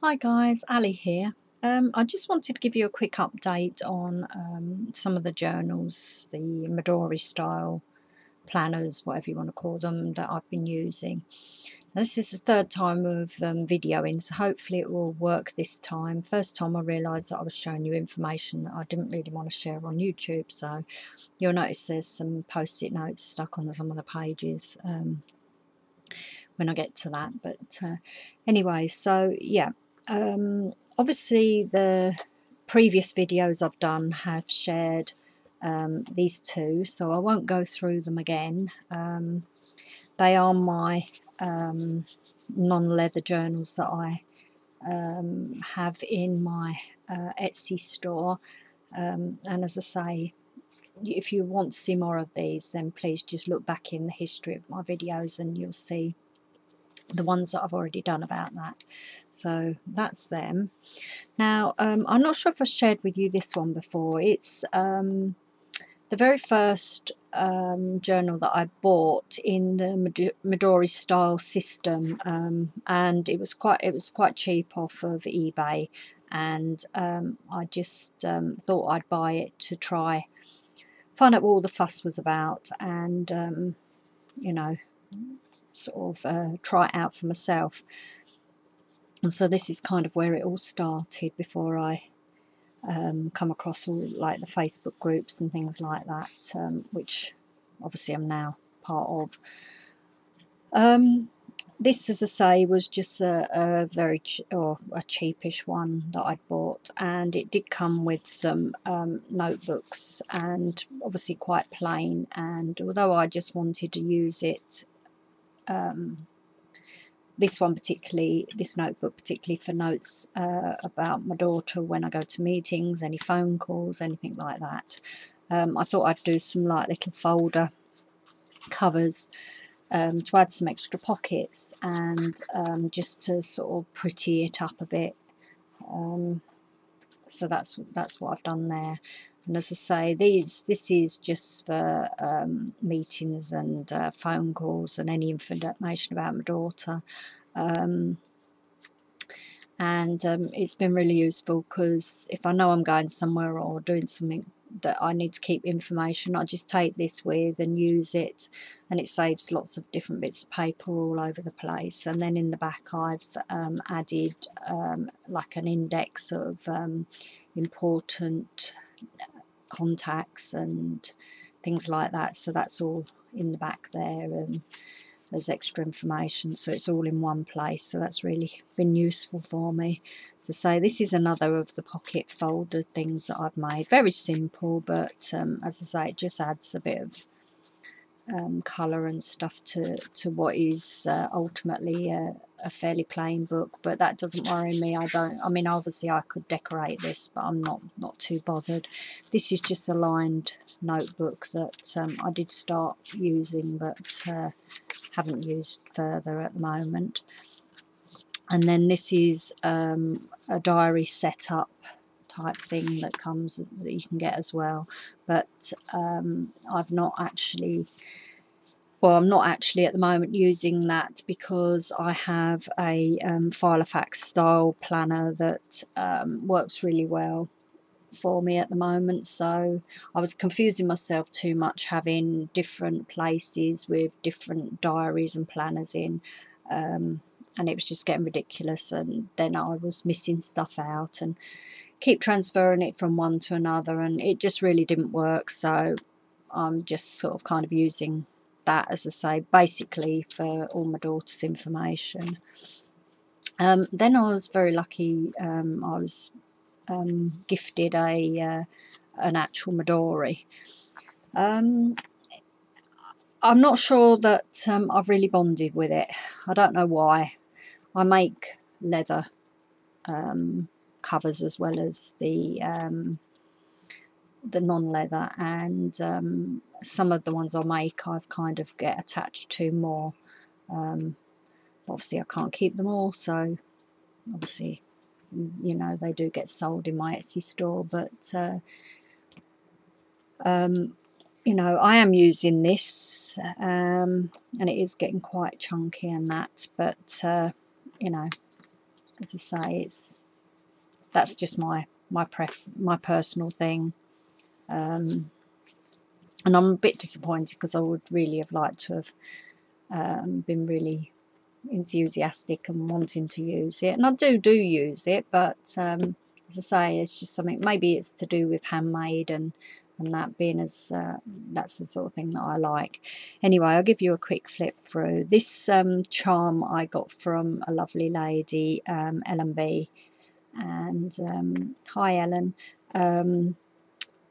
Hi guys, Ali here. I just wanted to give you a quick update on some of the journals, the Midori style planners, whatever you want to call them, that I've been using. This is the third time of videoing, so hopefully it will work this time. First time I realised that I was showing you information that I didn't really want to share on YouTube, so you'll notice there's some post-it notes stuck on some of the pages when I get to that. But anyway, so yeah. Obviously the previous videos I've done have shared these two, so I won't go through them again. They are my non-leather journals that I have in my Etsy store, and as I say, if you want to see more of these, then please just look back in the history of my videos and you'll see the ones that I've already done about that. So that's them. Now I'm not sure if I shared with you this one before. It's the very first journal that I bought in the Midori style system, and it was quite cheap off of eBay, and I just thought I'd buy it to try find out what all the fuss was about, and you know, sort of try it out for myself. And so this is kind of where it all started before I come across all like the Facebook groups and things like that, which obviously I'm now part of. This, as I say, was just a very a cheapish one that I'd bought, and it did come with some notebooks, and obviously quite plain. And although I just wanted to use it, this notebook particularly for notes about my daughter when I go to meetings, any phone calls, anything like that. I thought I'd do some like little folder covers to add some extra pockets, and just to sort of pretty it up a bit. So that's what I've done there. And as I say, this is just for meetings and phone calls and any information about my daughter. It's been really useful, because if I know I'm going somewhere or doing something that I need to keep information, I just take this with and use it, and it saves lots of different bits of paper all over the place. And then in the back I've added like an index of important contacts and things like that, so that's all in the back there, and there's extra information, so it's all in one place. So that's really been useful for me. To say, this is another of the pocket folder things that I've made. Very simple, but as I say, it just adds a bit of colour and stuff to what is ultimately a fairly plain book. But that doesn't worry me. I mean, obviously I could decorate this, but I'm not too bothered. This is just a lined notebook that I did start using, but haven't used further at the moment. And then this is a diary setup type thing that comes, that you can get as well, but I've not actually, well, I'm not actually at the moment using that, because I have a Filofax style planner that works really well for me at the moment. So I was confusing myself too much, having different places with different diaries and planners in, and it was just getting ridiculous, and then I was missing stuff out and keep transferring it from one to another, and it just really didn't work. So I'm just sort of kind of using that, as I say, basically for all my daughter's information. Then I was very lucky. I was gifted an actual Midori. I'm not sure that I've really bonded with it. I don't know why. I make leather covers as well as the non-leather, and some of the ones I make I've kind of get attached to more. Obviously I can't keep them all, so obviously, you know, they do get sold in my Etsy store, but you know, I am using this, and it is getting quite chunky and that, but you know, as I say, that's just my personal thing. And I'm a bit disappointed because I would really have liked to have been really enthusiastic and wanting to use it, and I do use it, but as I say, it's just something, maybe it's to do with handmade and that being as that's the sort of thing that I like. Anyway, I'll give you a quick flip through. This charm I got from a lovely lady, Ellen B, and hi Ellen.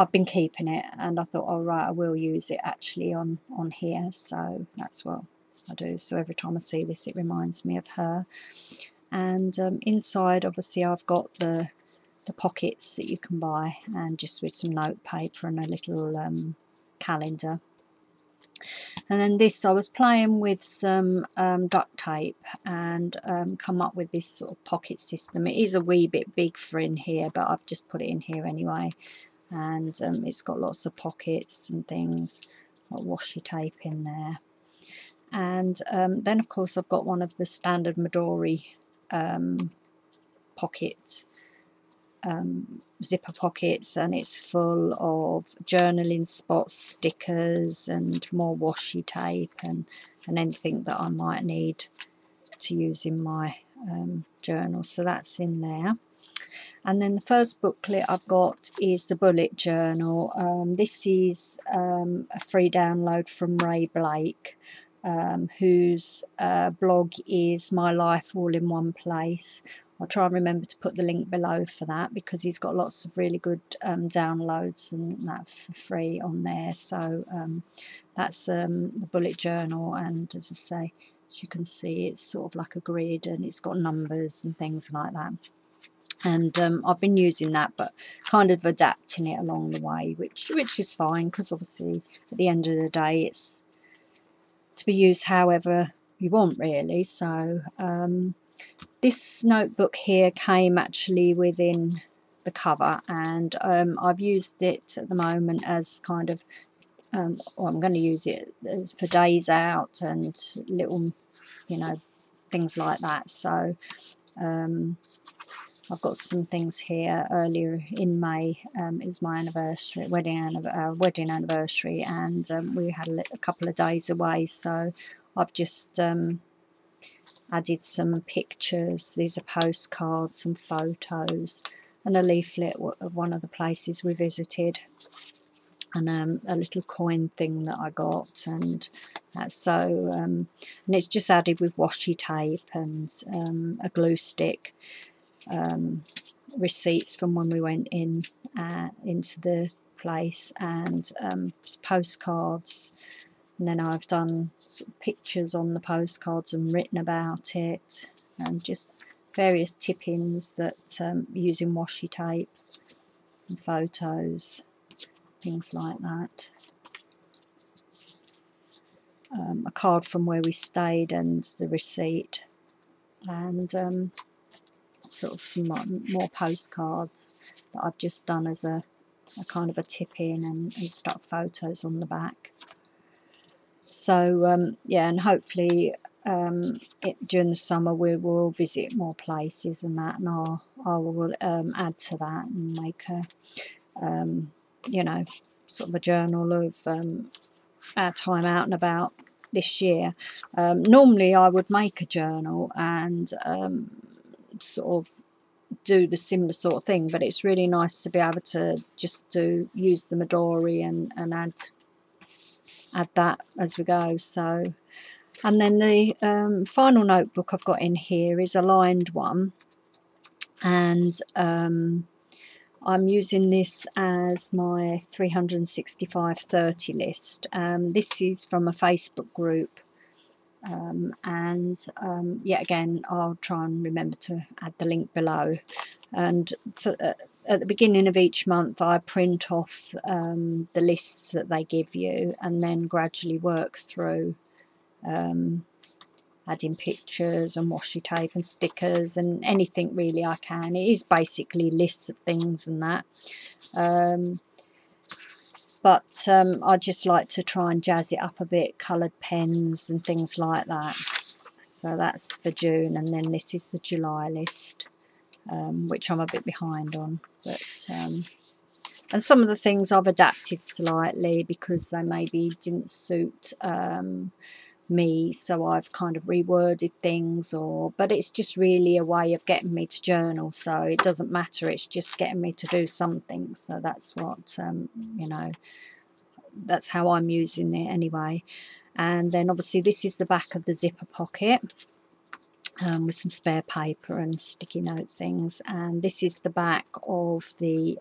I've been keeping it, and I thought, oh right, I will use it actually on here, so that's what I do. So every time I see this, it reminds me of her. And inside, obviously, I've got the pockets that you can buy, and just with some note paper and a little calendar. And then this, I was playing with some duct tape and come up with this sort of pocket system. It is a wee bit big for in here, but I've just put it in here anyway. And it's got lots of pockets and things, got washi tape in there. And then of course I've got one of the standard Midori pocket zipper pockets, and it's full of journaling spots, stickers, and more washi tape and anything that I might need to use in my journal. So that's in there. And then the first booklet I've got is the bullet journal. This is a free download from Ray Blake, whose blog is My Life All in One Place. I'll try and remember to put the link below for that, because he's got lots of really good downloads and that for free on there. So that's the bullet journal, and as I say, as you can see, it's sort of like a grid, and it's got numbers and things like that. And I've been using that, but kind of adapting it along the way, which is fine, because obviously at the end of the day it's to be used however you want, really. So this notebook here came actually within the cover, and I've used it at the moment as kind of or I'm going to use it as for days out and little, you know, things like that. So I've got some things here earlier in May. It was my anniversary, wedding anniversary, and we had a couple of days away. So I've just added some pictures. These are postcards, some photos, and a leaflet of one of the places we visited, and a little coin thing that I got, and that's so. And it's just added with washi tape and a glue stick. Receipts from when we went in into the place, and postcards, and then I've done sort of pictures on the postcards and written about it, and just various tip-ins that using washi tape and photos, things like that. A card from where we stayed and the receipt, and sort of some more postcards that I've just done as a kind of a tip-in, and stuck photos on the back. So yeah, and hopefully during the summer we will visit more places and that, and I will add to that and make a you know, sort of a journal of our time out and about this year. Normally I would make a journal and sort of do the similar sort of thing, but it's really nice to be able to just use the Midori and add that as we go. So, and then the final notebook I've got in here is a lined one, and I'm using this as my 365/30 list. This is from a Facebook group, and yet again I'll try and remember to add the link below. And for, at the beginning of each month I print off the lists that they give you, and then gradually work through adding pictures and washi tape and stickers and anything really I can. It is basically lists of things and that, but I just like to try and jazz it up a bit, coloured pens and things like that. So that's for June, and then this is the July list, which I'm a bit behind on. But and some of the things I've adapted slightly because they maybe didn't suit me, so I've kind of reworded things, but it's just really a way of getting me to journal, so it doesn't matter, it's just getting me to do something. So that's what you know, that's how I'm using it anyway. And then obviously this is the back of the zipper pocket, with some spare paper and sticky note things, and this is the back of the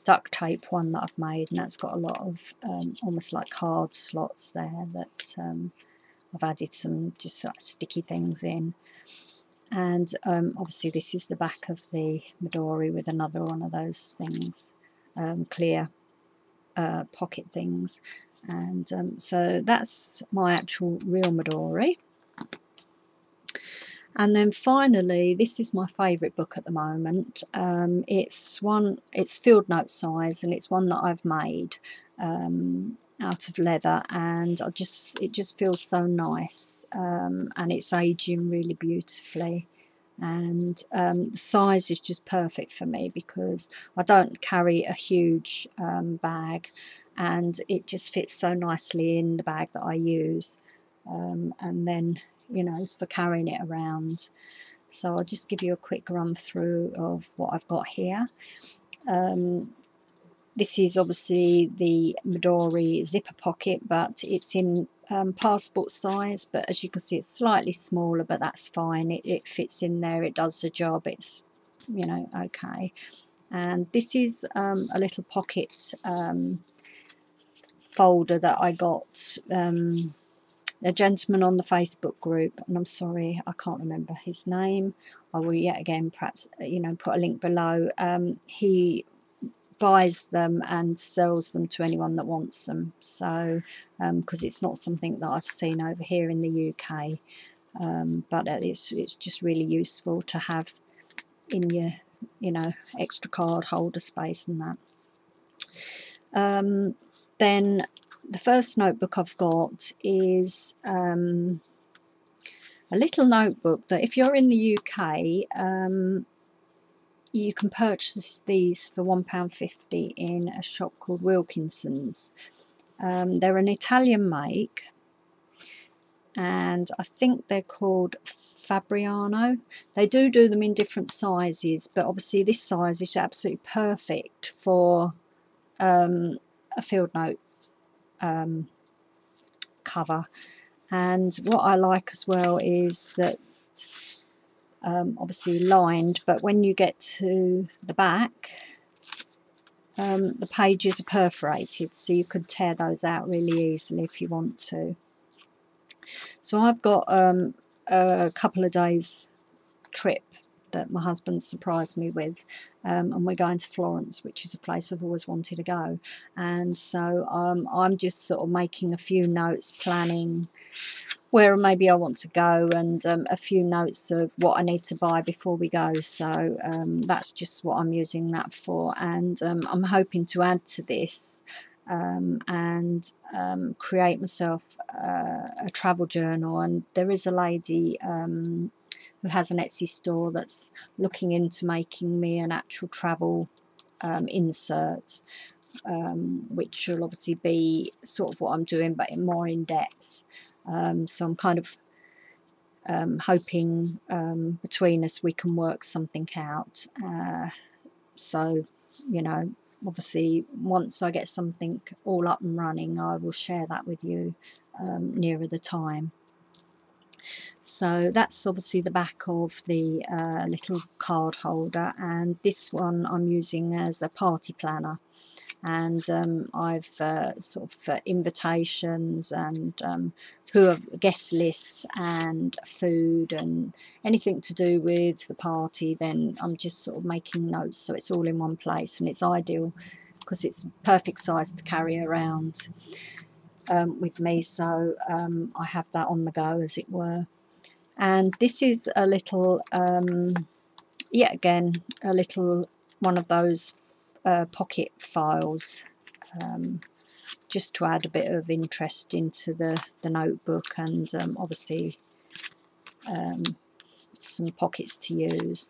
duct tape one that I've made, and that's got a lot of almost like card slots there that I've added some just sort of sticky things in. And obviously this is the back of the Midori with another one of those things, clear pocket things. And so that's my actual real Midori. And then finally, this is my favourite book at the moment. It's field note size, and it's one that I've made out of leather, and it just feels so nice, and it's aging really beautifully. And the size is just perfect for me because I don't carry a huge bag, and it just fits so nicely in the bag that I use, and then, you know, for carrying it around. So I'll just give you a quick run through of what I've got here. This is obviously the Midori zipper pocket, but it's in passport size, but as you can see it's slightly smaller, but that's fine, it fits in there, it does the job, it's, you know, okay. And this is a little pocket folder that I got, a gentleman on the Facebook group, and I'm sorry I can't remember his name, I will yet again perhaps, you know, put a link below. He buys them and sells them to anyone that wants them, so because it's not something that I've seen over here in the UK, but it's just really useful to have in your, you know, extra card holder space and that. Then the first notebook I've got is a little notebook that if you're in the UK, you can purchase these for £1.50 in a shop called Wilkinson's. They're an Italian make, and I think they're called Fabriano. They do them in different sizes, but obviously this size is absolutely perfect for a field note cover. And what I like as well is that obviously lined, but when you get to the back, the pages are perforated, so you could tear those out really easily if you want to. So I've got a couple of days trip that my husband surprised me with, and we're going to Florence, which is a place I've always wanted to go. And so I'm just sort of making a few notes, planning where maybe I want to go, and a few notes of what I need to buy before we go. So that's just what I'm using that for, and I'm hoping to add to this and create myself a travel journal. And there is a lady who has an Etsy store that's looking into making me an actual travel insert, which will obviously be sort of what I'm doing, but more in depth. So I'm kind of hoping between us we can work something out. So, you know, obviously once I get something all up and running, I will share that with you nearer the time. So that's obviously the back of the little card holder, and this one I'm using as a party planner. And I've sort of invitations and who are guest lists and food and anything to do with the party, then I'm just sort of making notes so it's all in one place, and it's ideal because it's perfect size to carry around with me, so I have that on the go, as it were. And this is a little yet again a little one of those pocket files, just to add a bit of interest into the notebook, and obviously some pockets to use.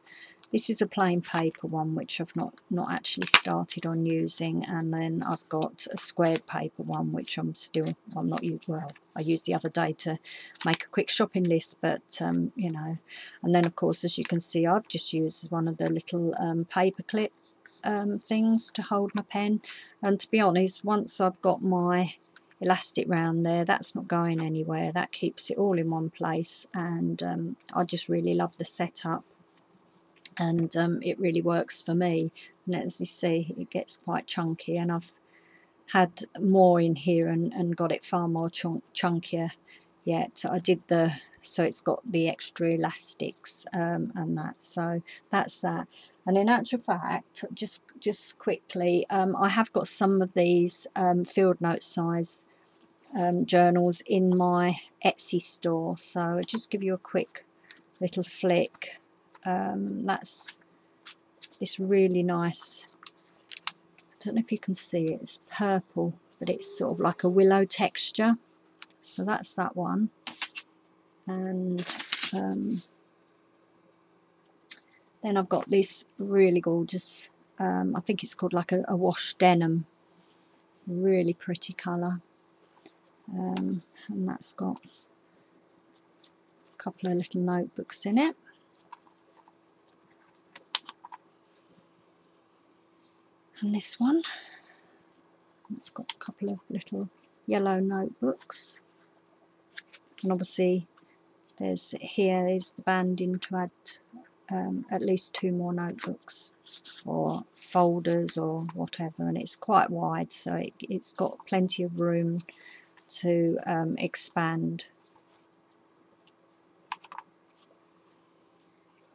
This is a plain paper one which I've not actually started on using, and then I've got a squared paper one which I'm not using. Well, I used the other day to make a quick shopping list, but you know. And then of course, as you can see, I've just used one of the little paper clip things to hold my pen. And to be honest, once I've got my elastic round there, that's not going anywhere. That keeps it all in one place, and I just really love the setup, and it really works for me. And as you see, it gets quite chunky, and I've had more in here and got it far more chunkier yet. I did so it's got the extra elastics and that, so that's that. And in actual fact, just quickly, I have got some of these field note size journals in my Etsy store, so I'll just give you a quick little flick. That's this really nice, I don't know if you can see it, it's purple, but it's sort of like a willow texture, so that's that one. And then I've got this really gorgeous, I think it's called like a wash denim, really pretty colour, and that's got a couple of little notebooks in it. And this one, it's got a couple of little yellow notebooks, and obviously here is the banding to add at least 2 more notebooks or folders or whatever, and it's quite wide, so it's got plenty of room to expand.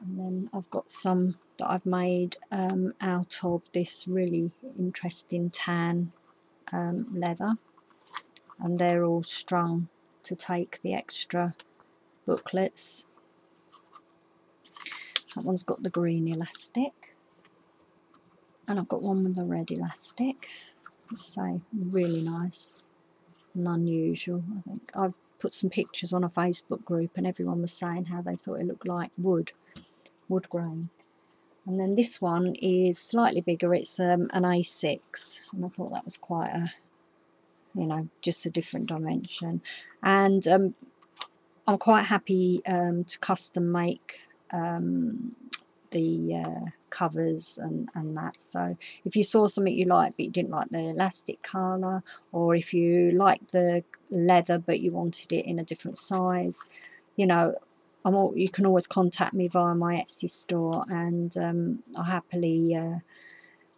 And then I've got some that I've made out of this really interesting tan leather, and they're all strung to take the extra booklets. That one's got the green elastic, and I've got one with the red elastic. Let's say really nice and unusual. I think I've put some pictures on a Facebook group, and everyone was saying how they thought it looked like wood grain. And then this one is slightly bigger. It's an A6, and I thought that was quite a, you know, just a different dimension. And I'm quite happy to custom make the covers and that. So if you saw something you liked but you didn't like the elastic colour, or if you liked the leather but you wanted it in a different size, you know, you can always contact me via my Etsy store, and I'll happily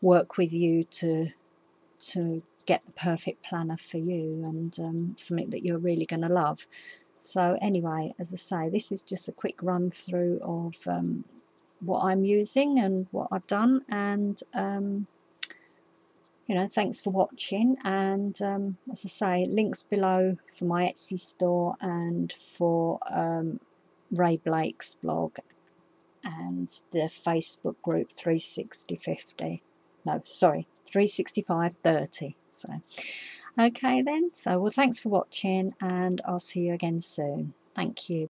work with you to get the perfect planner for you, and something that you're really going to love. So anyway, as I say, this is just a quick run through of what I'm using and what I've done, and you know, thanks for watching. And as I say, links below for my Etsy store and for Ray Blake's blog and the Facebook group 36050. No, sorry, 36530. So okay then, so well, thanks for watching, and I'll see you again soon. Thank you.